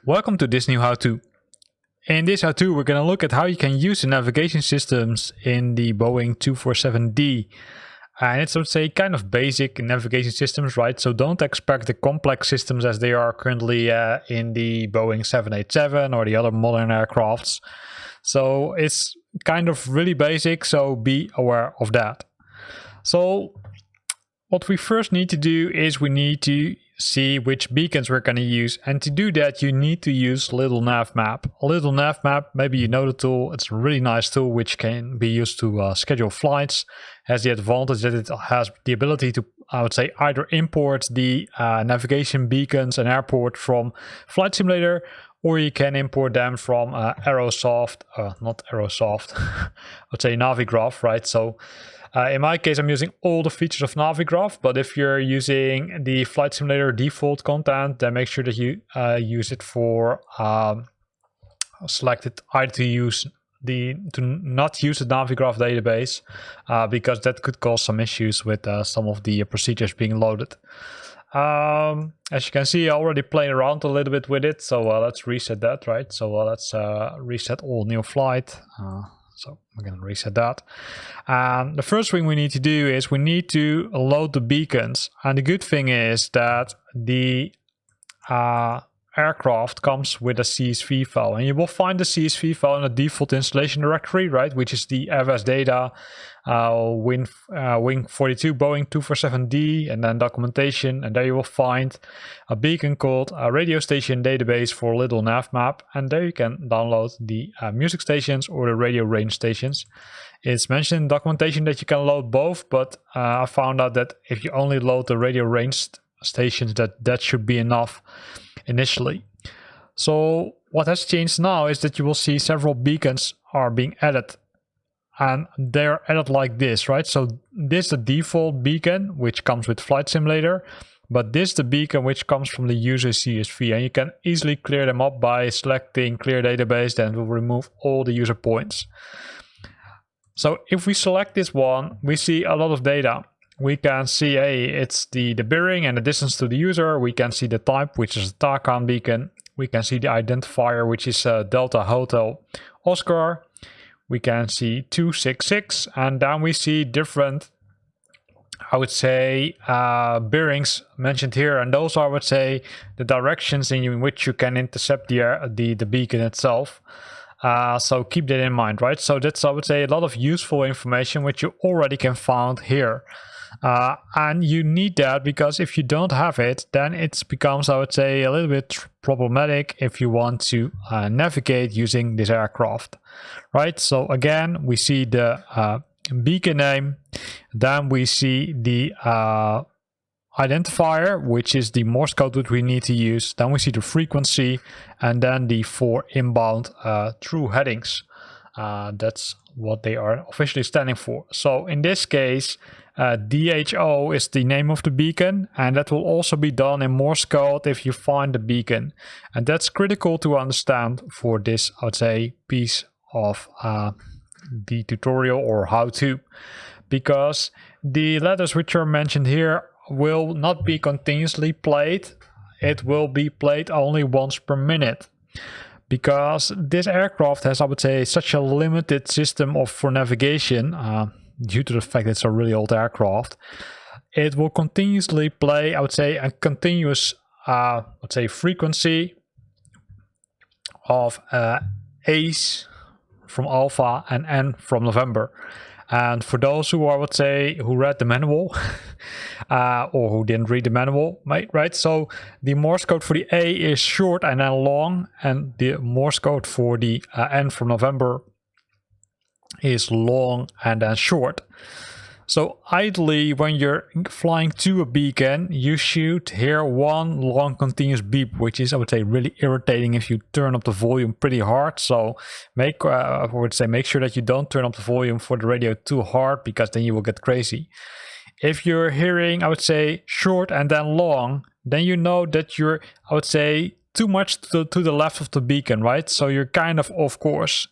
Welcome to this new how-to. In this how-to we're going to look at how you can use the navigation systems in the Boeing 247D. And it's, I would say, kind of basic navigation systems, right? So don't expect the complex systems as they are currently in the Boeing 787 or the other modern aircrafts. So it's kind of really basic, so be aware of that. So what we first need to do is we need to see which beacons we're going to use, and to do that you need to use Little Nav Map. Little Nav Map, maybe you know the tool. It's a really nice tool which can be used to schedule flights. Has the advantage that it has the ability to, I would say, either import the navigation beacons and airport from Flight Simulator, or you can import them from Aerosoft, not Aerosoft, I would say Navigraph, right? So in my case, I'm using all the features of Navigraph, but if you're using the Flight Simulator default content, then make sure that you use it for selected either to not use the Navigraph database, because that could cause some issues with some of the procedures being loaded. As you can see, I already played around a little bit with it, so let's reset that, right? So let's reset all new flight. So we're going to reset that. The first thing we need to do is we need to load the beacons. And the good thing is that the aircraft comes with a CSV file. And you will find the CSV file in the default installation directory, right? Which is the FS data, Wing 42 Boeing 247D, and then documentation. And there you will find a beacon called a radio station database for Little Nav Map. And there you can download the music stations or the radio range stations. It's mentioned in documentation that you can load both, but I found out that if you only load the radio range stations, that should be enough initially. So what has changed now is that you will see several beacons are being added, and they're added like this, right? So this is the default beacon which comes with Flight Simulator, but this is the beacon which comes from the user CSV, and you can easily clear them up by selecting clear database. Then it will remove all the user points. So if we select this one, we see a lot of data. We can see, hey, it's the bearing and the distance to the user. We can see the type, which is a TACAN beacon. We can see the identifier, which is Delta Hotel Oscar. We can see 266, and then we see different, I would say, bearings mentioned here. And those are, I would say, the directions in which you can intercept the beacon itself. So keep that in mind, right? So that's, I would say, a lot of useful information which you already can find here. And you need that because if you don't have it, then it becomes, I would say, a little bit problematic if you want to navigate using this aircraft, right? So again, we see the beacon name, then we see the identifier, which is the Morse code that we need to use, then we see the frequency, and then the 4 inbound true headings. That's what they are officially standing for. So in this case, DHO is the name of the beacon, and that will also be done in Morse code if you find the beacon. And that's critical to understand for this, I would say, piece of the tutorial or how-to, because the letters which are mentioned here will not be continuously played. It will be played only once per minute, because this aircraft has, I would say, such a limited system for navigation, due to the fact that it's a really old aircraft. It will continuously play, I would say, a continuous, let's say, frequency of A's from Alpha and N from November. And for those who, I would say, who read the manual or who didn't read the manual, right? So the Morse code for the A is short and then long, and the Morse code for the N from November is long and then short. So ideally, when you're flying to a beacon, you should hear one long continuous beep, which is, I would say, really irritating if you turn up the volume pretty hard. So I would say make sure that you don't turn up the volume for the radio too hard, because then you will get crazy. If you're hearing, I would say, short and then long, then you know that you're, I would say, too much to the left of the beacon, right? So you're kind of off course.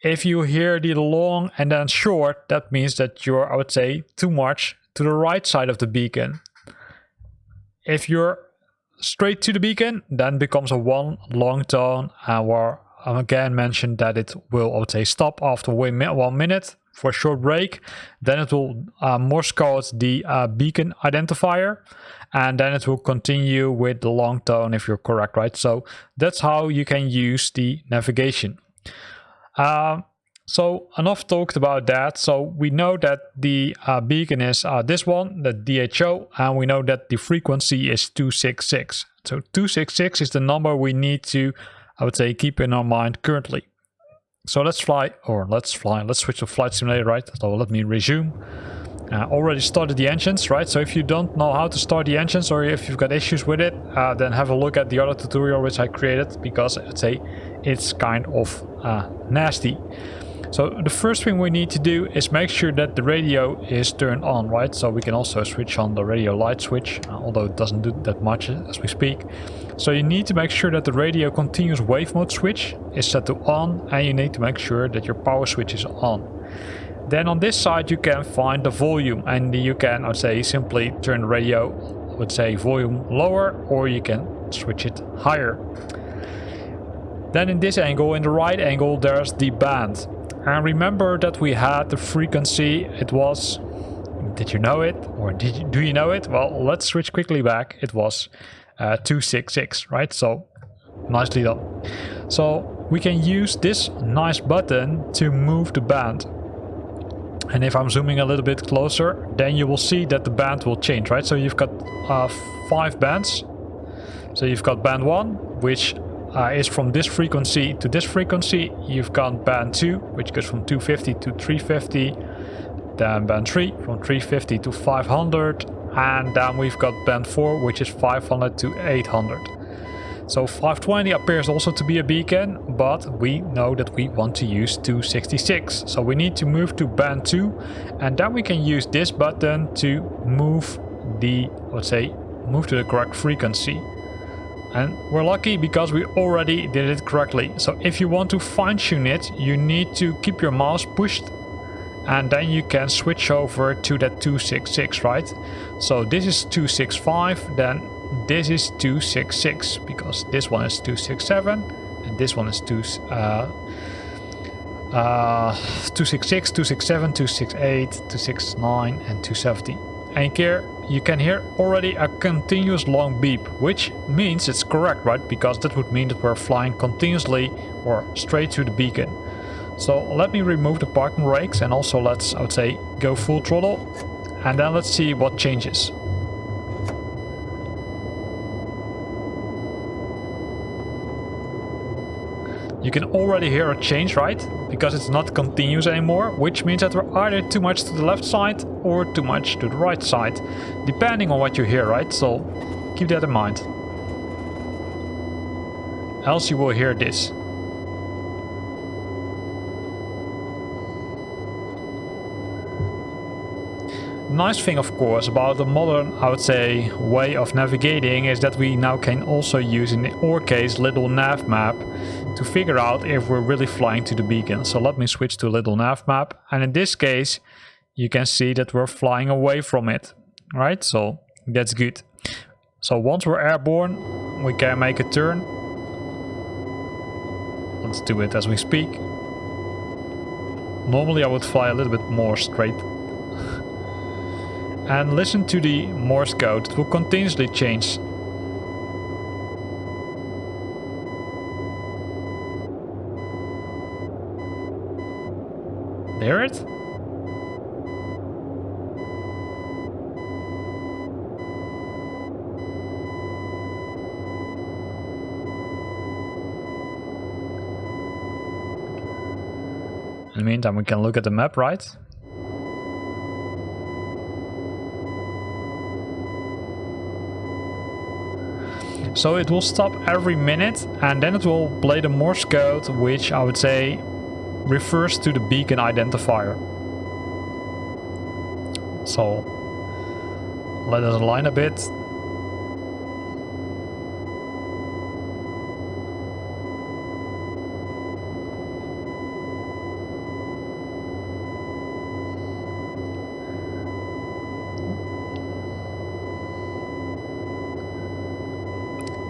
If you hear the long and then short, that means that you're, I would say, too much to the right side of the beacon. If you're straight to the beacon, then becomes a one long tone, and we're again mentioned that it will, I would say, stop after 1 minute for a short break. Then it will Morse code the beacon identifier, and then it will continue with the long tone if you're correct, right? So that's how you can use the navigation. So enough talked about that. So we know that the beacon is this one, the DHO, and we know that the frequency is 266. So 266 is the number we need to, I would say, keep in our mind currently. So let's switch to flight simulator, right? So let me resume. Already started the engines, right? So if you don't know how to start the engines, or if you've got issues with it, then have a look at the other tutorial which I created, because I'd say it's kind of nasty. So the first thing we need to do is make sure that the radio is turned on, right? So we can also switch on the radio light switch, although it doesn't do that much as we speak. So you need to make sure that the radio continuous wave mode switch is set to on, and you need to make sure that your power switch is on. Then on this side you can find the volume, and you can, I'd say, simply turn the radio, I would say, volume lower, or you can switch it higher. Then in this angle, in the right angle, there's the band. And remember that we had the frequency, it was, did you know it? Or do you know it? Well, let's switch quickly back. It was 266, right? So nicely done. So we can use this nice button to move the band. And if I'm zooming a little bit closer, then you will see that the band will change, right? So you've got 5 bands. So you've got band 1, which is from this frequency to this frequency. You've got band 2, which goes from 250 to 350. Then band 3 from 350 to 500. And then we've got band 4, which is 500 to 800. So 520 appears also to be a beacon, but we know that we want to use 266. So we need to move to band 2, and then we can use this button to move the, let's say, move to the correct frequency. And we're lucky because we already did it correctly. So if you want to fine-tune it, you need to keep your mouse pushed, and then you can switch over to that 266, right? So this is 265, then this is 266, because this one is 267, and this one is 266, 267, 268, 269, and 270. And here you can hear already a continuous long beep, which means it's correct, right? Because that would mean that we're flying continuously or straight to the beacon. So let me remove the parking brakes, and also let's, I would say, go full throttle, and then let's see what changes. You can already hear a change, right? Because it's not continuous anymore, which means that we're either too much to the left side or too much to the right side, depending on what you hear, right? So keep that in mind. Else you will hear this. Nice thing, of course, about the modern, I would say, way of navigating is that we now can also use, in our case, little nav map to figure out if we're really flying to the beacon. So let me switch to little nav map, and in this case you can see that we're flying away from it, right? So that's good. So once we're airborne, we can make a turn. Let's do it as we speak. Normally I would fly a little bit more straight. And listen to the Morse code, it will continuously change. Hear it? In the meantime, we can look at the map, right? So it will stop every minute, and then it will play the Morse code, which I would say refers to the beacon identifier. So let us align a bit.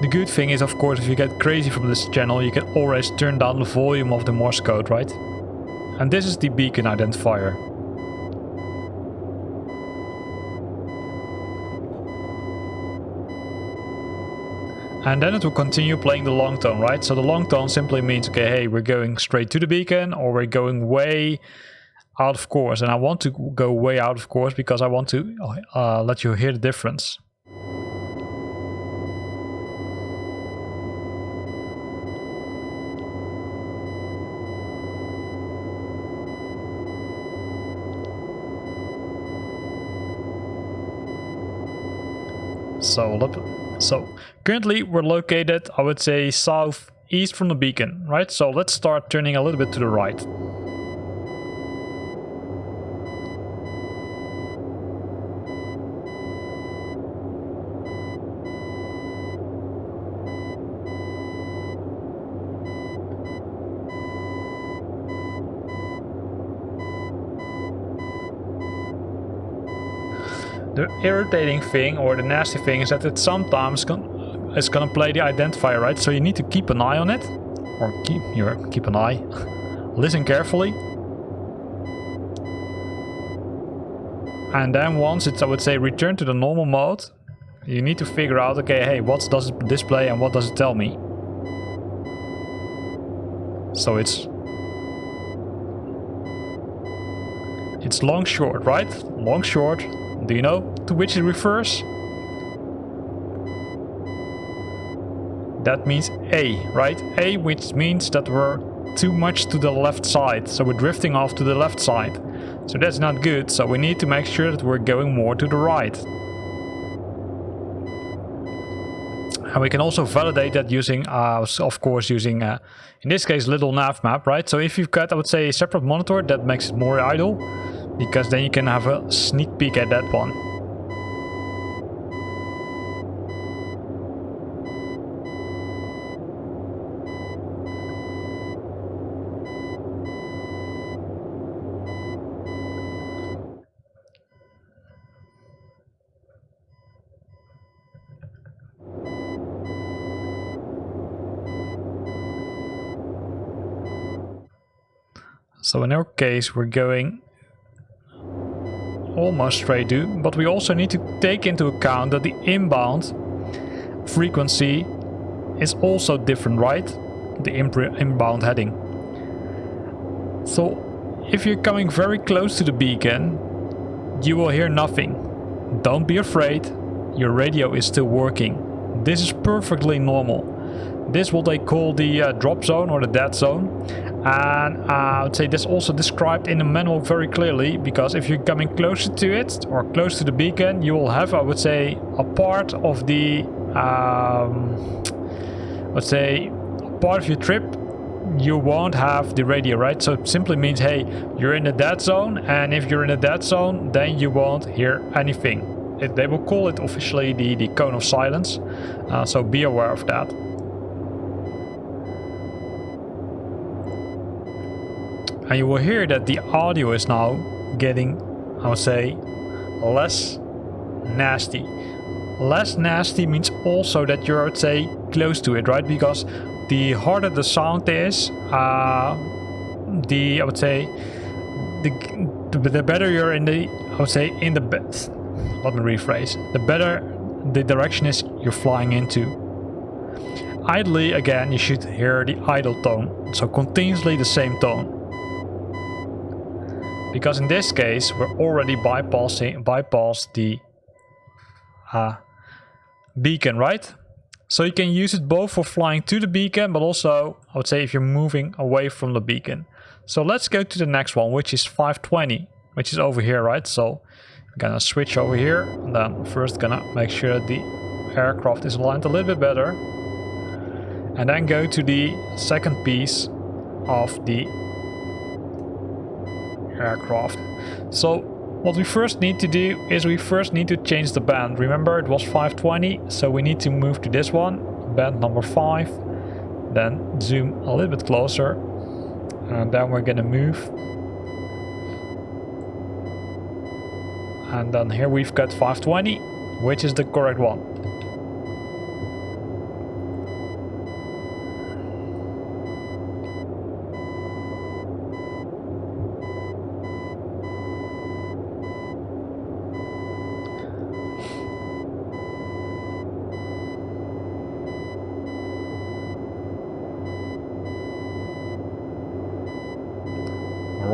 The good thing is, of course, if you get crazy from this channel, you can always turn down the volume of the Morse code, right? And this is the beacon identifier. And then it will continue playing the long tone, right? So the long tone simply means, okay, hey, we're going straight to the beacon, or we're going way out of course. And I want to go way out of course because I want to let you hear the difference. So currently we're located, I would say, southeast from the beacon, right? So let's start turning a little bit to the right. The irritating thing, or the nasty thing, is that it sometimes it's gonna play the identifier, right? So you need to keep an eye on it, or keep an eye. Listen carefully, and then once it's, I would say, returned to the normal mode, you need to figure out, okay, hey, what does it display and what does it tell me? So it's long short, right? Long short. Do you know to which it refers? That means A, right? A, which means that we're too much to the left side. So we're drifting off to the left side. So that's not good. So we need to make sure that we're going more to the right. And we can also validate that using, of course, using, in this case, little nav map, right? So if you've got, I would say, a separate monitor, that makes it more idle, because then you can have a sneak peek at that one. So in our case, we're going almost straight to, but we also need to take into account that the inbound frequency is also different, right? The inbound heading. So if you're coming very close to the beacon, you will hear nothing. Don't be afraid, your radio is still working. This is perfectly normal. This is what they call the drop zone, or the dead zone. And I would say this also described in the manual very clearly, because if you're coming closer to it, or close to the beacon, you will have, I would say, a part of the, let's say, part of your trip, you won't have the radio, right? So it simply means, hey, you're in the dead zone, and if you're in the dead zone, then you won't hear anything. They will call it officially the cone of silence, so be aware of that. And you will hear that the audio is now getting, I would say, less nasty. Less nasty means also that you're, I would say, close to it, right? Because the harder the sound is, I would say, the better you're in the, I would say, in the, let me rephrase, the better the direction is you're flying into. Idly, again, you should hear the idle tone, so continuously the same tone. Because in this case, we're already bypassed the beacon, right? So you can use it both for flying to the beacon, but also, I would say, if you're moving away from the beacon. So let's go to the next one, which is 520, which is over here, right? So I'm gonna switch over here, and then first gonna make sure that the aircraft is aligned a little bit better. And then go to the second piece of the aircraft. So what we first need to do is we first need to change the band. Remember, it was 520, so we need to move to this one, band number 5, then zoom a little bit closer, and then we're gonna move, and then here we've got 520, which is the correct one.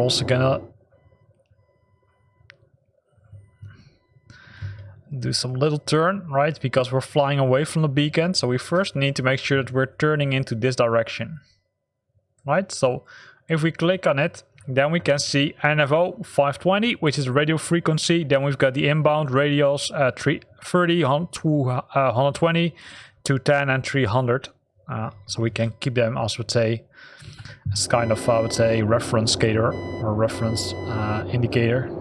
also gonna do some little turn, right? Because we're flying away from the beacon. So we first need to make sure that we're turning into this direction, right? So if we click on it, then we can see NFO 520, which is radio frequency. Then we've got the inbound radials 330, 120, 210, and 300. So we can keep them, as I would say, as kind of, I would say, reference gator or reference indicator.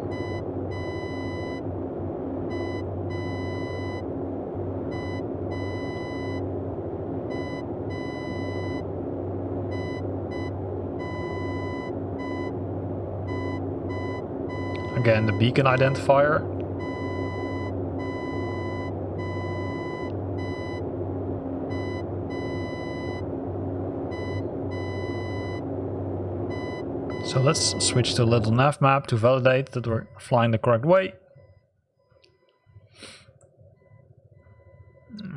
Again, the beacon identifier. So let's switch to a little nav map to validate that we're flying the correct way.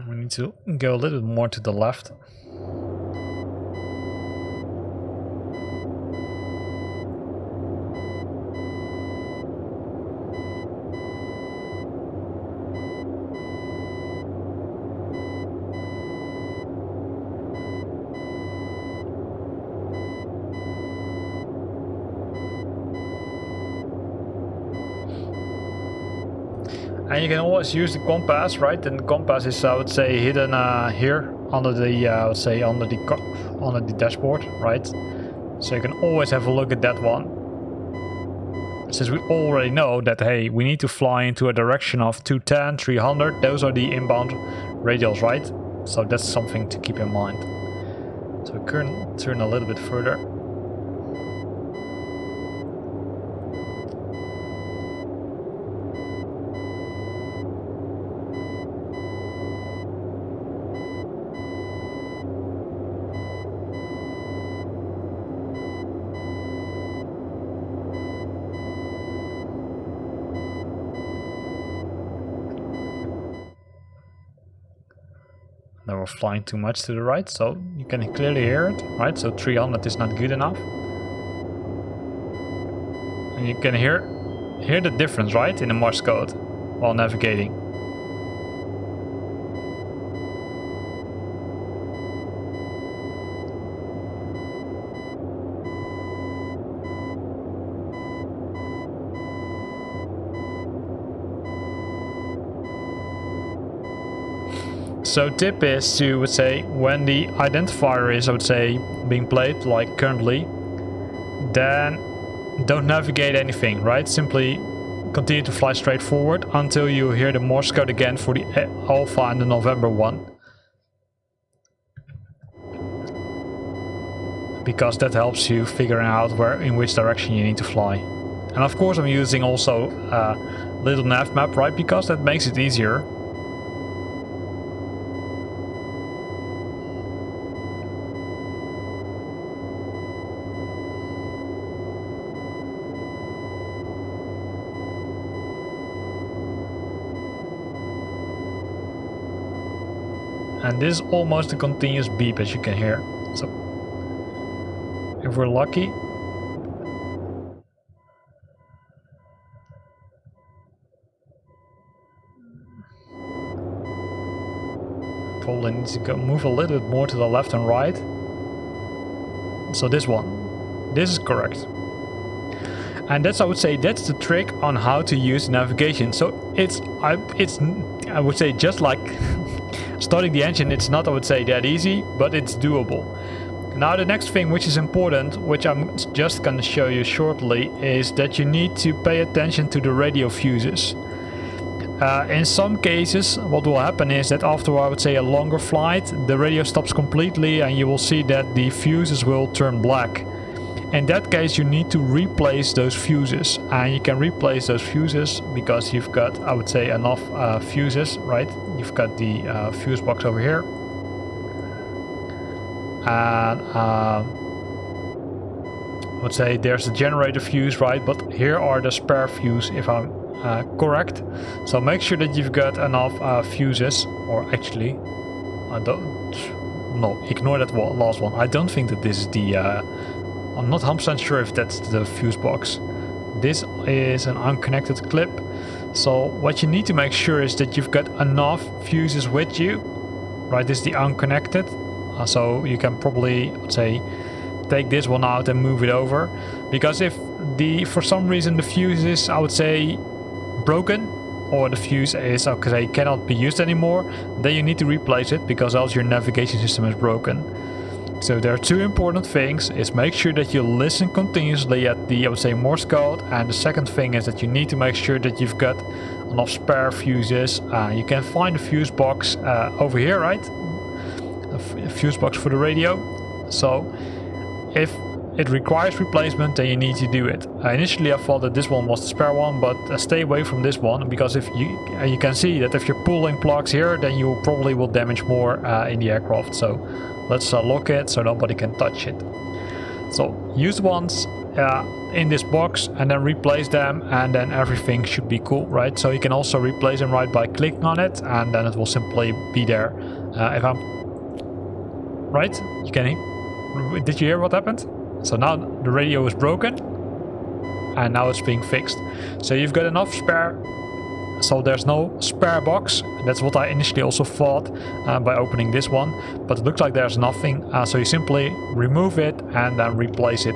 We need to go a little bit more to the left. And you can always use the compass, right? And the compass is, I would say, hidden here under the, I would say, under the dashboard, right? So you can always have a look at that one. Since we already know that, hey, we need to fly into a direction of 210, 300. Those are the inbound radials, right? So that's something to keep in mind. So we can turn a little bit further. Now we're flying too much to the right, so you can clearly hear it, right? So 300 is not good enough. And you can hear the difference, right? In the Morse code while navigating. So tip is to, would say, when the identifier is, I would say, being played, like currently, then don't navigate anything, right? Simply continue to fly straight forward until you hear the Morse code again for the Alpha and the November one. Because that helps you figuring out in which direction you need to fly. And of course I'm using also a little nav map, right? Because that makes it easier. And this is almost a continuous beep, as you can hear. So if we're lucky, probably need to move a little bit more to the left and right. So this is correct. And that's, I would say, that's the trick on how to use navigation. So I would say, just like starting the engine, it's not, I would say, that easy, but it's doable. Now the next thing which is important, which I'm just going to show you shortly, is that you need to pay attention to the radio fuses. In some cases, what will happen is that after, I would say, a longer flight, the radio stops completely and you will see that the fuses will turn black. In that case, you need to replace those fuses, and you can replace those fuses because you've got, I would say, enough fuses, right? You've got the fuse box over here, and I would say there's the generator fuse, right? But here are the spare fuse, if I'm correct. So make sure that you've got enough fuses, or actually, I don't. No, ignore that last one. I don't think that this is the I'm not 100% sure if that's the fuse box. This is an unconnected clip. So what you need to make sure is that you've got enough fuses with you. Right, this is the unconnected. So you can probably, let's say, take this one out and move it over. Because if for some reason the fuse is, I would say, broken, or the fuse is, okay, cannot be used anymore, then you need to replace it, because else your navigation system is broken. So there are two important things: is make sure that you listen continuously at the, I would say, Morse code, and the second thing is that you need to make sure that you've got enough spare fuses. You can find a fuse box over here, right? A fuse box for the radio. So if it requires replacement, then you need to do it. Initially I thought that this one was the spare one, but stay away from this one, because if you can see that if you're pulling plugs here, then you probably will damage more in the aircraft. So let's lock it so nobody can touch it. So use ones in this box and then replace them, and then everything should be cool, right? So you can also replace them right by clicking on it, and then it will simply be there. If I'm right, you can. Did you hear what happened? So now the radio is broken, and now it's being fixed. So you've got enough spare. So there's no spare box. That's what I initially also thought by opening this one, but it looks like there's nothing. So you simply remove it and then replace it.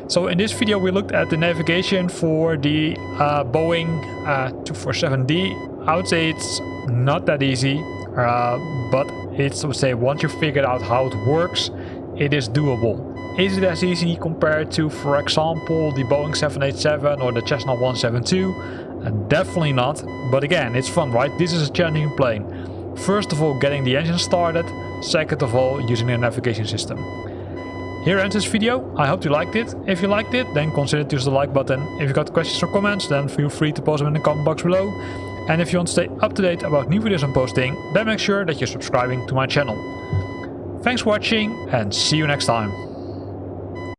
So in this video we looked at the navigation for the Boeing 247D. I would say it's not that easy, but it's, I would say, once you figured out how it works, it is doable. Is it as easy compared to, for example, the Boeing 787 or the Cessna 172? Definitely not, but again, it's fun, right? This is a challenging plane. First of all, getting the engine started. Second of all, using the navigation system. Here ends this video. I hope you liked it. If you liked it, then consider to use the like button. If you got questions or comments, then feel free to post them in the comment box below. And if you want to stay up to date about new videos I'm posting, then make sure that you're subscribing to my channel. Thanks for watching, and see you next time.